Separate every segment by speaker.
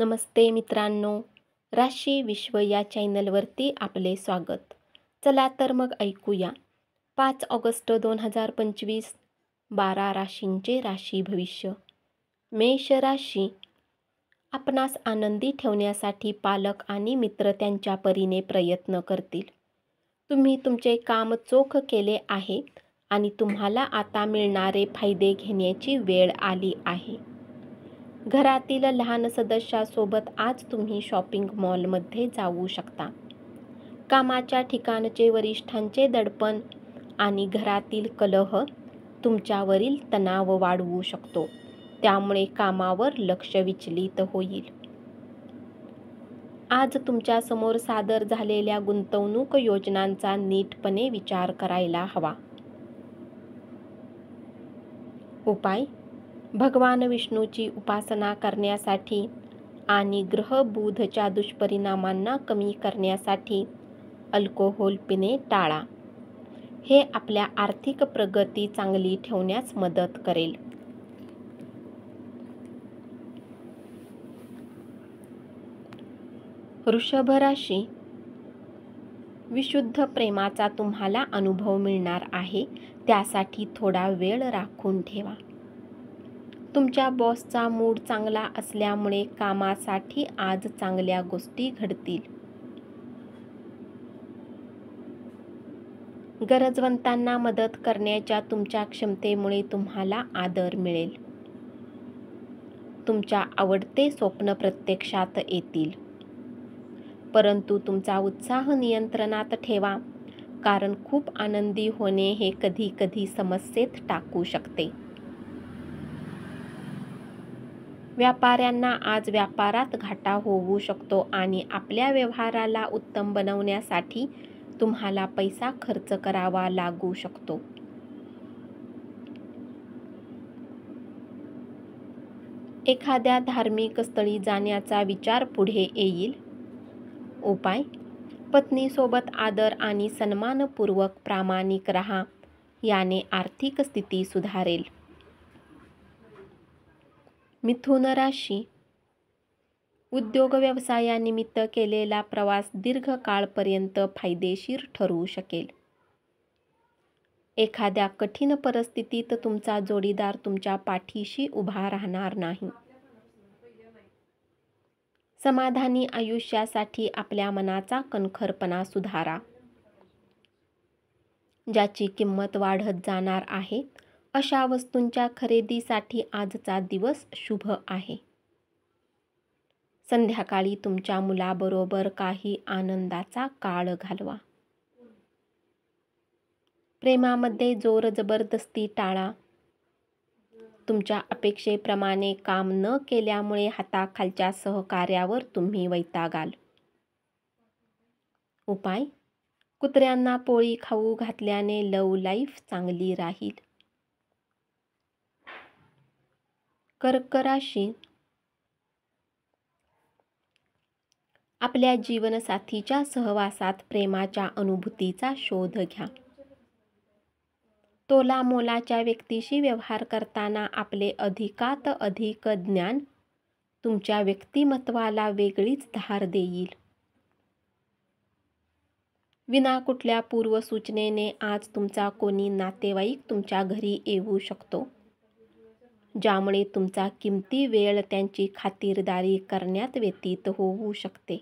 Speaker 1: नमस्ते मित्रांनो, राशी विश्व या चॅनलवरती आपले स्वागत. चला तर मग ऐकूया 5 ऑगस्ट 2025 12 राशींचे राशी भविष्य. मेष राशी. आपणास आनंदी ठेवण्यासाठी पालक आणि मित्र त्यांच्या परीने प्रयत्न करतील. तुम्ही तुमचे काम चोख केले आहे आणि तुम्हाला आता मिळणारे फायदे घेण्याची वेळ आली आहे. घरातील लहान सदस्यासोबत आज तुम्ही शॉपिंग मॉलमध्ये जाऊ शकता. कामाच्या ठिकाणचे वरिष्ठांचे दडपण आणि घरातील कलह तुमच्यावरील तणाव वाढवू शकतो, त्यामुळे कामावर लक्ष विचलित होईल. आज तुमच्यासमोर सादर झालेल्या गुंतवणूक योजनांचा नीटपणे विचार करायला हवा. उपाय: भगवान विष्णूची उपासना करण्यासाठी आणि ग्रह बुधच्या दुष्परिणामांना कमी करण्यासाठी अल्कोहोल पिणे टाळा. हे आपल्या आर्थिक प्रगती चांगली ठेवण्यास मदत करेल. वृषभ राशी. विशुद्ध प्रेमाचा तुम्हाला अनुभव मिळणार आहे, त्यासाठी थोडा वेळ राखून ठेवा. तुमच्या बॉसचा मूड चांगला असल्यामुळे कामासाठी आज चांगल्या गोष्टी घडतील. गरजवंतांना मदत करण्याच्या तुमच्या क्षमतेमुळे तुम्हाला आदर मिळेल. तुमच्या आवडते स्वप्न प्रत्यक्षात येतील, परंतु तुमचा उत्साह नियंत्रणात ठेवा, कारण खूप आनंदी होणे हे कधी कधी समस्येत टाकू शकते. व्यापाऱ्यांना आज व्यापारात घाटा होऊ शकतो आणि आपल्या व्यवहाराला उत्तम बनवण्यासाठी तुम्हाला पैसा खर्च करावा लागू शकतो. एखाद्या धार्मिक स्थळी जाण्याचा विचार पुढे येईल. उपाय: पत्नीसोबत आदर आणि सन्मानपूर्वक प्रामाणिक राहा, याने आर्थिक स्थिती सुधारेल. मिथुन राशी. उद्योग व्यवसायानिमित्त केलेला प्रवास दीर्घकाळपर्यंत फायदेशीर ठरू शकेल. एखाद्या कठीण परिस्थितीत तुमचा जोडीदार तुमच्या पाठीशी उभा राहणार नाही. समाधानी आयुष्यासाठी आपल्या मनाचा कणखरपणा सुधारा. ज्याची किंमत वाढत जाणार आहे, अशा वस्तूंच्या खरेदीसाठी आजचा दिवस शुभ आहे. संध्याकाळी तुमच्या मुलाबरोबर काही आनंदाचा काळ घालवा. प्रेमामध्ये जोर जबरदस्ती टाळा. तुमच्या अपेक्षेप्रमाणे काम न केल्यामुळे हाताखालच्या सहकार्यावर तुम्ही वैतागाल. उपाय: कुत्र्यांना पोळी खाऊ घातल्याने लव्ह लाईफ चांगली राहील. कर्क राशी. आपल्या जीवनसाथीच्या सहवासात प्रेमाच्या अनुभूतीचा शोध घ्या. तोलामोलाच्या व्यक्तीशी व्यवहार करताना आपले अधिकात अधिक ज्ञान तुमच्या व्यक्तिमत्वाला वेगळीच धार देईल. विना कुठल्या पूर्वसूचनेने आज तुमचा कोणी नातेवाईक तुमच्या घरी येऊ शकतो, ज्यामुळे तुमचा किमती वेळ त्यांची खातिरदारी करण्यात व्यतीत होऊ शकते.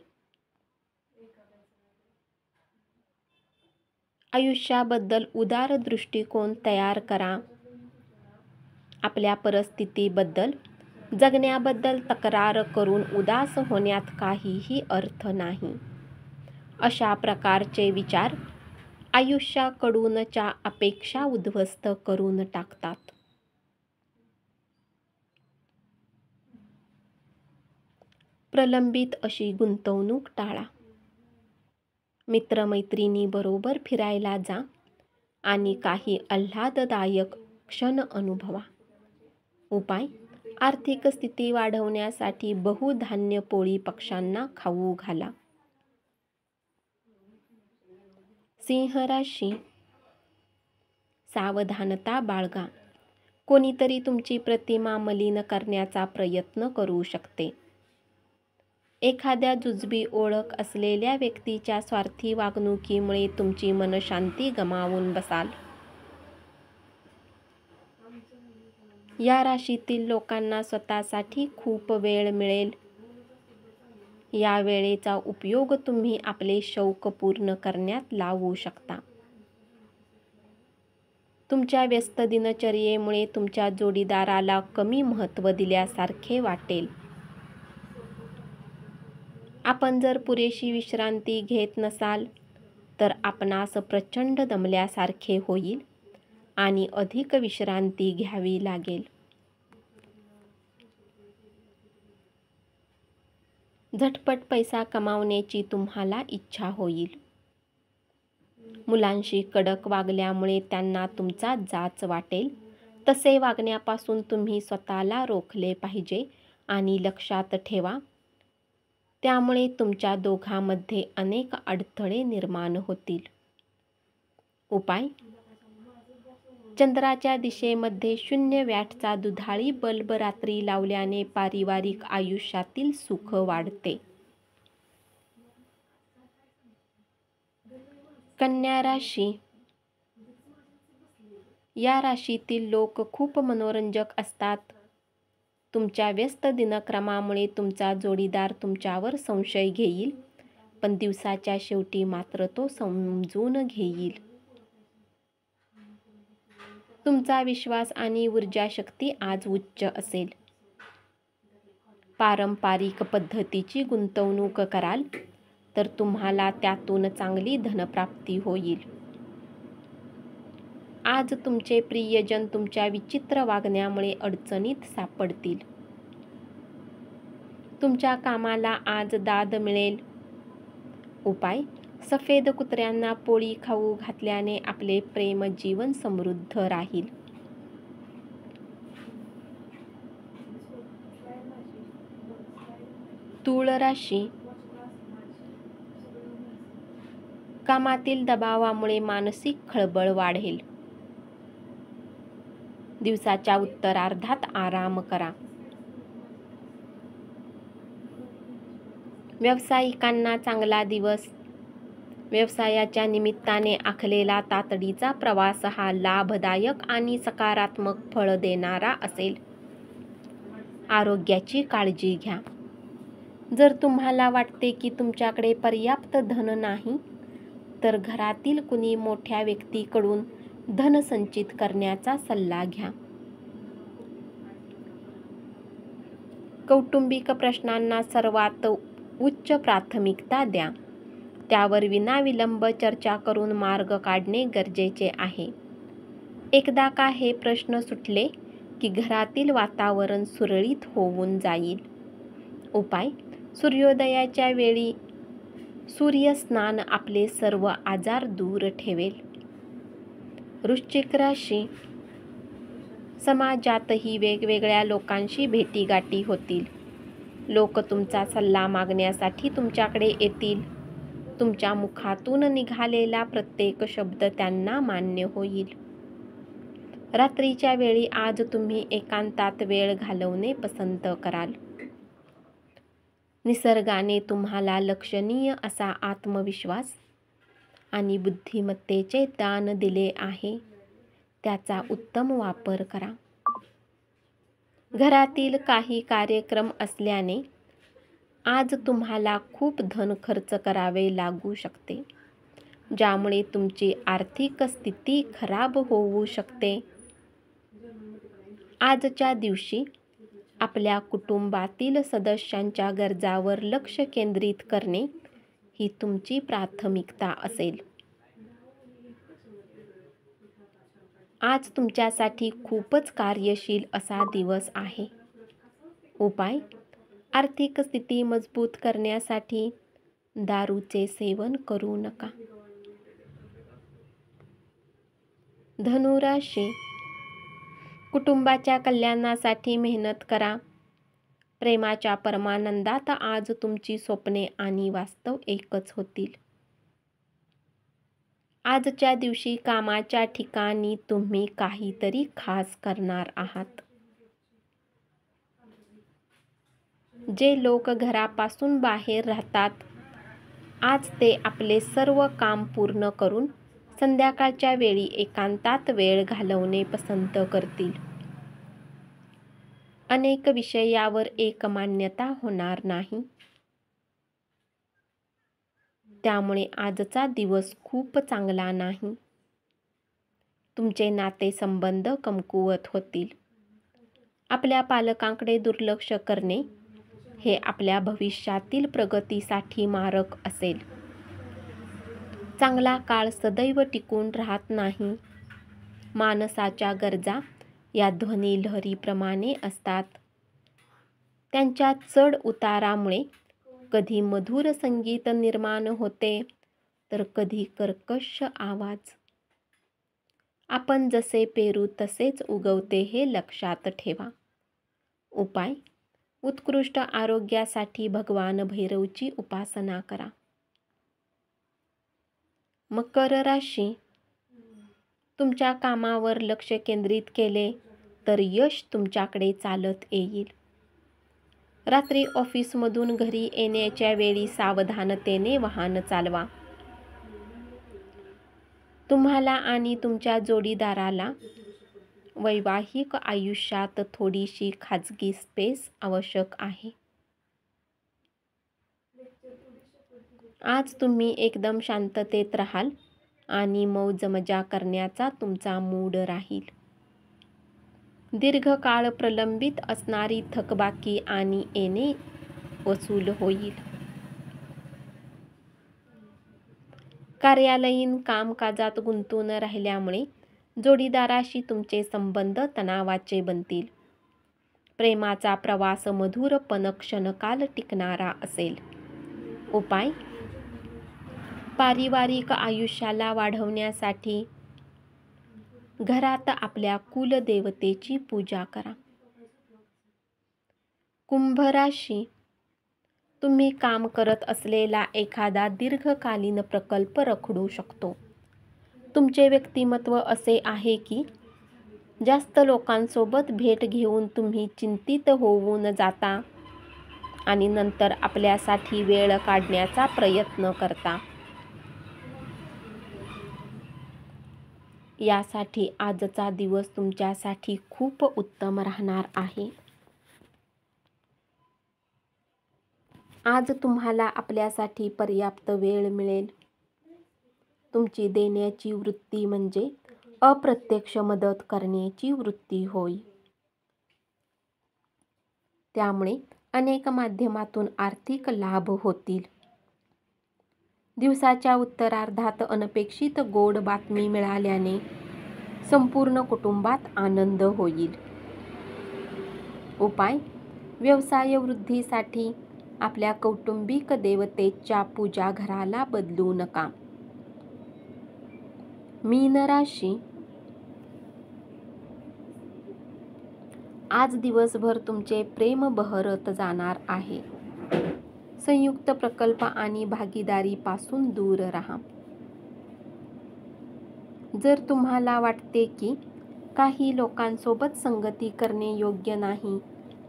Speaker 1: आयुष्याबद्दल उदार दृष्टिकोन तयार करा. आपल्या परिस्थितीबद्दल, जगण्याबद्दल तक्रार करून उदास होण्यात काहीही अर्थ नाही. अशा प्रकारचे विचार आयुष्याकडूनच्या अपेक्षा उद्ध्वस्त करून टाकतात. प्रलंबित अशी गुंतवणूक टाळा. मित्रमैत्रिणींबरोबर फिरायला जा आणि काही आल्हाददायक क्षण अनुभवा. उपाय: आर्थिक स्थिती वाढवण्यासाठी बहुधान्य पोळी पक्ष्यांना खाऊ घाला. सिंह राशी. सावधानता बाळगा. कोणीतरी तुमची प्रतिमा मलिन करण्याचा प्रयत्न करू शकते. एखाद्या जुजबी ओळख असलेल्या व्यक्तीच्या स्वार्थी वागणुकीमुळे तुमची मनशांती गमावून बसाल. या राशीतील लोकांना स्वतःसाठी खूप वेळ मिळेल. या वेळेचा उपयोग तुम्ही आपले शौक पूर्ण करण्यात लावू शकता. तुमच्या व्यस्त दिनचर्येमुळे तुमच्या जोडीदाराला कमी महत्त्व दिल्यासारखे वाटेल. आपण जर पुरेशी विश्रांती घेत नसाल तर आपणास प्रचंड दमल्यासारखे होईल आणि अधिक विश्रांती घ्यावी लागेल. झटपट पैसा कमावण्याची तुम्हाला इच्छा होईल. मुलांशी कडक वागल्यामुळे त्यांना तुमचा जाच वाटेल. तसे वागण्यापासून तुम्ही स्वतःला रोखले पाहिजे आणि लक्षात ठेवा, त्यामुळे तुमच्या दोघांमध्ये अनेक अडथळे निर्माण होतील. उपाय: चंद्राच्या दिशेमध्ये 0 वॅटचा दुधाळी बल्ब रात्री लावल्याने पारिवारिक आयुष्यातील सुख वाढते. कन्या राशी. या राशीतील लोक खूप मनोरंजक असतात. तुमच्या व्यस्त दिनक्रमामुळे तुमचा जोडीदार तुमच्यावर संशय घेईल, पण दिवसाच्या शेवटी मात्र तो समजून घेईल. तुमचा विश्वास आणि ऊर्जाशक्ती आज उच्च असेल. पारंपरिक पद्धतीची गुंतवणूक कराल तर तुम्हाला त्यातून चांगली धनप्राप्ती होईल. आज तुमचे प्रियजन तुमच्या विचित्र वागण्यामुळे अडचणीत सापडतील. तुमच्या कामाला आज दाद मिळेल. उपाय: सफेद कुत्र्यांना पोळी खाऊ घातल्याने आपले प्रेम जीवन समृद्ध राहील. तूळ राशी. कामातील दबावामुळे मानसिक खळबळ वाढेल. दिवसाच्या उत्तरार्धात आराम करा. व्यावसायिकांना चांगला दिवस. व्यवसायाच्या निमित्ताने आखलेला तातडीचा प्रवास हा लाभदायक आणि सकारात्मक फळ देणारा असेल. आरोग्याची काळजी घ्या. जर तुम्हाला वाटते की तुमच्याकडे पर्याप्त धन नाही, तर घरातील कुणी मोठ्या व्यक्तीकडून धन संचित करण्याचा सल्ला घ्या. कौटुंबिक प्रश्नांना सर्वात उच्च प्राथमिकता द्या. त्यावर विनाविलंब चर्चा करून मार्ग काढणे गरजेचे आहे. एकदा का हे प्रश्न सुटले की घरातील वातावरण सुरळीत होऊन जाईल. उपाय: सूर्योदयाच्या वेळी सूर्यस्नान आपले सर्व आजार दूर ठेवेल. वृश्चिक राशी. समाजातही वेगवेगळ्या लोकांशी भेटीगाठी होतील. लोक तुमचा सल्ला मागण्यासाठी तुमच्याकडे येतील. तुमच्या मुखातून निघालेला प्रत्येक शब्द त्यांना मान्य होईल. रात्रीच्या वेळी आज तुम्ही एकांतात वेळ घालवणे पसंत कराल. निसर्गाने तुम्हाला लक्षणीय असा आत्मविश्वास आणि बुद्धिमत्तेचे दान दिले आहे. त्याचा उत्तम वापर करा. घरातील काही कार्यक्रम असल्याने आज तुम्हाला खूप धन खर्च करावे लागू शकते, ज्यामुळे तुमची आर्थिक स्थिती खराब होऊ शकते. आजच्या दिवशी आपल्या कुटुंबातील सदस्यांच्या गरजांवर लक्ष केंद्रित करणे ही तुमची प्राथमिकता असेल. आज तुमच्यासाठी खूपच कार्यशील असा दिवस आहे. उपाय: आर्थिक स्थिती मजबूत करण्यासाठी दारूचे सेवन करू नका. धनु राशी. कुटुंबाच्या कल्याणासाठी मेहनत करा. प्रेमाच्या परमानंदात आज तुमची स्वप्ने आणि वास्तव एकच होतील. आजच्या दिवशी कामाच्या ठिकाणी तुम्ही काहीतरी खास करणार आहात. जे लोक घरापासून बाहेर राहतात, आज ते आपले सर्व काम पूर्ण करून संध्याकाळच्या वेळी एकांतात वेळ घालवणे पसंत करतील. अनेक विषयावर एकमान्यता होणार नाही. त्यामुळे आजचा दिवस खूप चांगला नाही. तुमचे नातेसंबंध कमकुवत होतील. आपल्या पालकांकडे दुर्लक्ष करणे हे आपल्या भविष्यातील प्रगतीसाठी मारक असेल. चांगला काळ सदैव टिकून राहत नाही. माणसाच्या गरजा या ध्वनी लहरीप्रमाणे असतात. त्यांच्या चढ उतारामुळे कधी मधुर संगीत निर्माण होते, तर कधी कर्कश आवाज. आपण जसे पेरू तसेच उगवते हे लक्षात ठेवा. उपाय: उत्कृष्ट आरोग्यासाठी भगवान भैरवची उपासना करा. मकर राशी: तुमच्या कामावर लक्ष केंद्रित केले तर यश तुमच्याकडे चालत येईल. रात्री ऑफिसमधून घरी येण्याच्या वेळी सावधानतेने वाहन चालवा. तुम्हाला आणि तुमच्या जोडीदाराला वैवाहिक आयुष्यात थोडीशी खाजगी स्पेस आवश्यक आहे. आज तुम्ही एकदम शांततेत राहाल आणि मौजमजा करण्याचा तुमचा मूड राहील. दीर्घकाळ प्रलंबित असणारी थकबाकी आणि येणे वसूल होईल. कार्यालयीन कामकाजात गुंतून राहिल्यामुळे जोडीदाराशी तुमचे संबंध तणावाचे बनतील. प्रेमाचा प्रवास मधुर पण क्षणकाल टिकणारा असेल. उपाय: पारिवारिक आयुष्याला वाढवण्यासाठी घरात आपल्या कुलदेवतेची पूजा करा. कुंभ राशी: तुम्ही काम करत असलेला एखादा दीर्घकालीन प्रकल्प रखडू शकतो. तुमचे व्यक्तिमत्व असे आहे की जास्त लोकांसोबत भेट घेऊन तुम्ही चिंतित होऊन जाता आणि नंतर आपल्यासाठी वेळ काढण्याचा प्रयत्न करता. यासाठी आजचा दिवस तुमच्यासाठी खूप उत्तम राहणार आहे. आज तुम्हाला आपल्यासाठी पर्याप्त वेळ मिळेल. तुमची देण्याची वृत्ती म्हणजे अप्रत्यक्ष मदत करण्याची वृत्ती होय. त्यामुळे अनेक माध्यमातून आर्थिक लाभ होतील. दिवसाच्या उत्तरार्धात अनपेक्षित गोड बातमी मिळाल्याने संपूर्ण कुटुंबात आनंद होईल. उपाय: व्यवसाय वृद्धीसाठी आपल्या कौटुंबिक देवतेच्या पूजा घराला बदलू नका. मीन राशी: आज दिवसभर तुमचे प्रेम बहरत जाणार आहे. संयुक्त प्रकल्प आणि भागीदारीपासून दूर राहा. जर तुम्हाला वाटते की काही लोकांसोबत संगती करणे योग्य नाही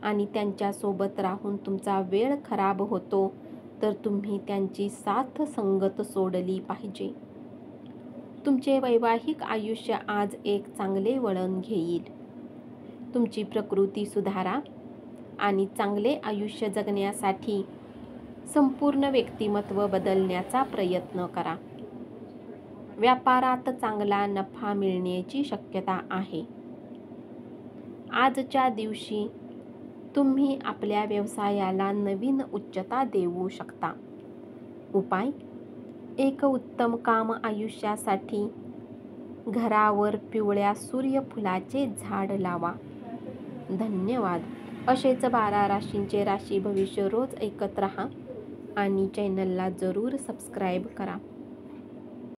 Speaker 1: आणि त्यांच्यासोबत राहून तुमचा वेळ खराब होतो, तर तुम्ही त्यांची साथ संगत सोडली पाहिजे. तुमचे वैवाहिक आयुष्य आज एक चांगले वळण घेईल. तुमची प्रकृती सुधारा आणि चांगले आयुष्य जगण्यासाठी संपूर्ण व्यक्तिमत्व बदलण्याचा प्रयत्न करा. व्यापारात चांगला नफा मिळण्याची शक्यता आहे. आजच्या दिवशी तुम्ही आपल्या व्यवसायाला नवीन उच्चता देऊ शकता. उपाय: एक उत्तम काम आयुष्यासाठी घरावर पिवळ्या सूर्यफुलाचे झाड लावा. धन्यवाद. असेच 12 राशींचे राशी भविष्य रोज ऐकत रहा आणि चॅनलला जरूर सबस्क्राईब करा.